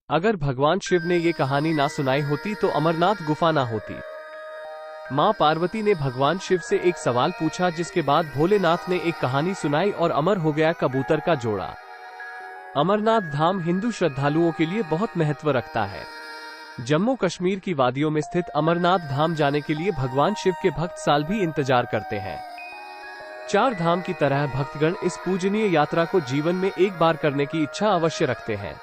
अगर भगवान शिव ने ये कहानी ना सुनाई होती तो अमरनाथ गुफा ना होती। माँ पार्वती ने भगवान शिव से एक सवाल पूछा, जिसके बाद भोलेनाथ ने एक कहानी सुनाई और अमर हो गया कबूतर का जोड़ा। अमरनाथ धाम हिंदू श्रद्धालुओं के लिए बहुत महत्व रखता है। जम्मू कश्मीर की वादियों में स्थित अमरनाथ धाम जाने के लिए भगवान शिव के भक्त साल भी इंतजार करते हैं। चार धाम की तरह भक्तगण इस पूजनीय यात्रा को जीवन में एक बार करने की इच्छा अवश्य रखते हैं।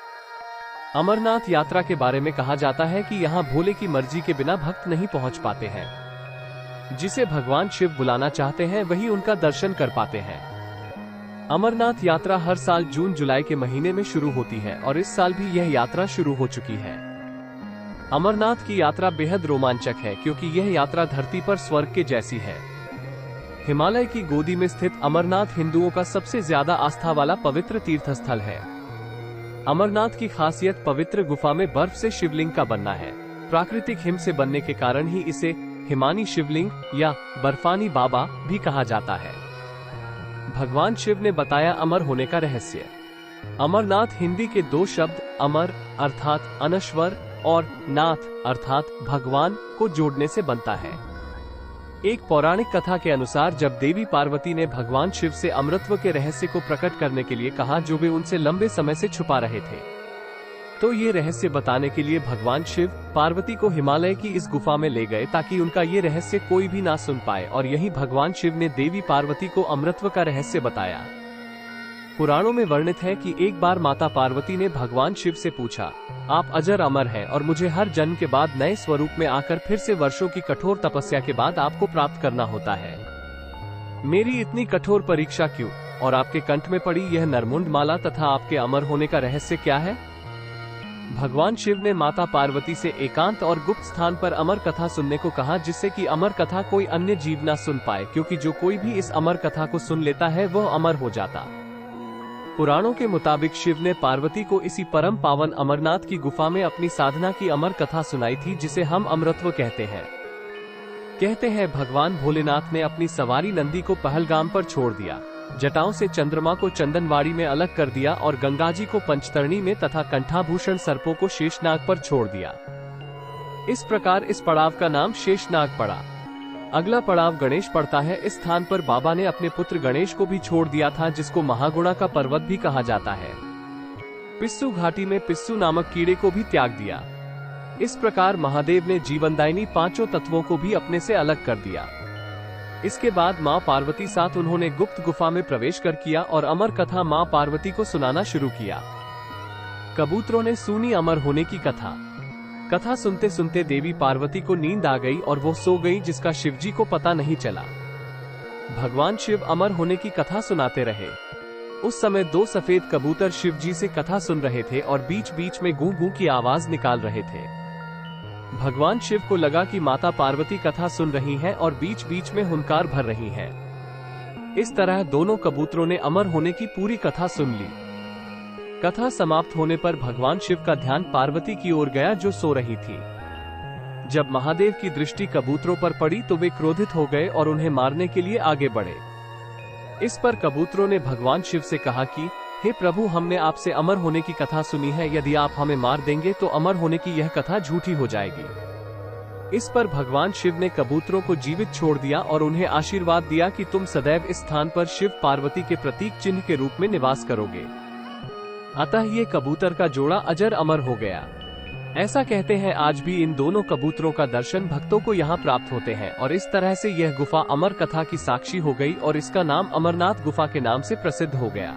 अमरनाथ यात्रा के बारे में कहा जाता है कि यहाँ भोले की मर्जी के बिना भक्त नहीं पहुँच पाते हैं। जिसे भगवान शिव बुलाना चाहते हैं वही उनका दर्शन कर पाते हैं। अमरनाथ यात्रा हर साल जून जुलाई के महीने में शुरू होती है और इस साल भी यह यात्रा शुरू हो चुकी है। अमरनाथ की यात्रा बेहद रोमांचक है क्योंकि यह यात्रा धरती पर स्वर्ग के जैसी है। हिमालय की गोदी में स्थित अमरनाथ हिंदुओं का सबसे ज्यादा आस्था वाला पवित्र तीर्थ स्थल है। अमरनाथ की खासियत पवित्र गुफा में बर्फ से शिवलिंग का बनना है। प्राकृतिक हिम से बनने के कारण ही इसे हिमानी शिवलिंग या बर्फानी बाबा भी कहा जाता है। भगवान शिव ने बताया अमर होने का रहस्य। अमरनाथ हिंदी के दो शब्द अमर अर्थात अनश्वर और नाथ अर्थात भगवान को जोड़ने से बनता है। एक पौराणिक कथा के अनुसार जब देवी पार्वती ने भगवान शिव से अमरत्व के रहस्य को प्रकट करने के लिए कहा, जो वे उनसे लंबे समय से छुपा रहे थे, तो ये रहस्य बताने के लिए भगवान शिव पार्वती को हिमालय की इस गुफा में ले गए ताकि उनका ये रहस्य कोई भी ना सुन पाए, और यही भगवान शिव ने देवी पार्वती को अमरत्व का रहस्य बताया। पुराणों में वर्णित है कि एक बार माता पार्वती ने भगवान शिव से पूछा, आप अजर अमर हैं और मुझे हर जन्म के बाद नए स्वरूप में आकर फिर से वर्षों की कठोर तपस्या के बाद आपको प्राप्त करना होता है। मेरी इतनी कठोर परीक्षा क्यों, और आपके कंठ में पड़ी यह नरमुंड माला तथा आपके अमर होने का रहस्य क्या है? भगवान शिव ने माता पार्वती से एकांत और गुप्त स्थान पर अमर कथा सुनने को कहा, जिससे कि अमर कथा कोई अन्य जीव न सुन पाए, क्योंकि जो कोई भी इस अमर कथा को सुन लेता है वह अमर हो जाता। पुराणों के मुताबिक शिव ने पार्वती को इसी परम पावन अमरनाथ की गुफा में अपनी साधना की अमर कथा सुनाई थी, जिसे हम अमरत्व कहते हैं। कहते हैं भगवान भोलेनाथ ने अपनी सवारी नंदी को पहलगाम पर छोड़ दिया, जटाओं से चंद्रमा को चंदनवाड़ी में अलग कर दिया और गंगा जी को पंचतरणी में तथा कंठाभूषण सर्पों को शेषनाग पर छोड़ दिया। इस प्रकार इस पड़ाव का नाम शेषनाग पड़ा। अगला पड़ाव गणेश पड़ता है। इस स्थान पर बाबा ने अपने पुत्र गणेश को भी छोड़ दिया था, जिसको महागुणा का पर्वत भी कहा जाता है। पिस्सू घाटी में पिस्सू नामक कीड़े को भी त्याग दिया। इस प्रकार महादेव ने जीवनदायिनी पांचों तत्वों को भी अपने से अलग कर दिया। इसके बाद माँ पार्वती साथ उन्होंने गुप्त गुफा में प्रवेश कर किया और अमर कथा माँ पार्वती को सुनाना शुरू किया। कबूतरों ने सुनी अमर होने की कथा। कथा सुनते सुनते देवी पार्वती को नींद आ गई और वो सो गई, जिसका शिवजी को पता नहीं चला। भगवान शिव अमर होने की कथा सुनाते रहे। उस समय दो सफेद कबूतर शिवजी से कथा सुन रहे थे और बीच बीच में गूं गूं की आवाज निकाल रहे थे। भगवान शिव को लगा कि माता पार्वती कथा सुन रही हैं और बीच बीच में हुंकार भर रही हैं। इस तरह दोनों कबूतरों ने अमर होने की पूरी कथा सुन ली। कथा समाप्त होने पर भगवान शिव का ध्यान पार्वती की ओर गया, जो सो रही थी। जब महादेव की दृष्टि कबूतरों पर पड़ी तो वे क्रोधित हो गए और उन्हें मारने के लिए आगे बढ़े। इस पर कबूतरों ने भगवान शिव से कहा कि हे प्रभु, हमने आपसे अमर होने की कथा सुनी है, यदि आप हमें मार देंगे तो अमर होने की यह कथा झूठी हो जाएगी। इस पर भगवान शिव ने कबूतरों को जीवित छोड़ दिया और उन्हें आशीर्वाद दिया कि तुम सदैव इस स्थान पर शिव पार्वती के प्रतीक चिन्ह के रूप में निवास करोगे। अतः ये कबूतर का जोड़ा अजर अमर हो गया। ऐसा कहते हैं आज भी इन दोनों कबूतरों का दर्शन भक्तों को यहाँ प्राप्त होते हैं, और इस तरह से यह गुफा अमर कथा की साक्षी हो गई और इसका नाम अमरनाथ गुफा के नाम से प्रसिद्ध हो गया।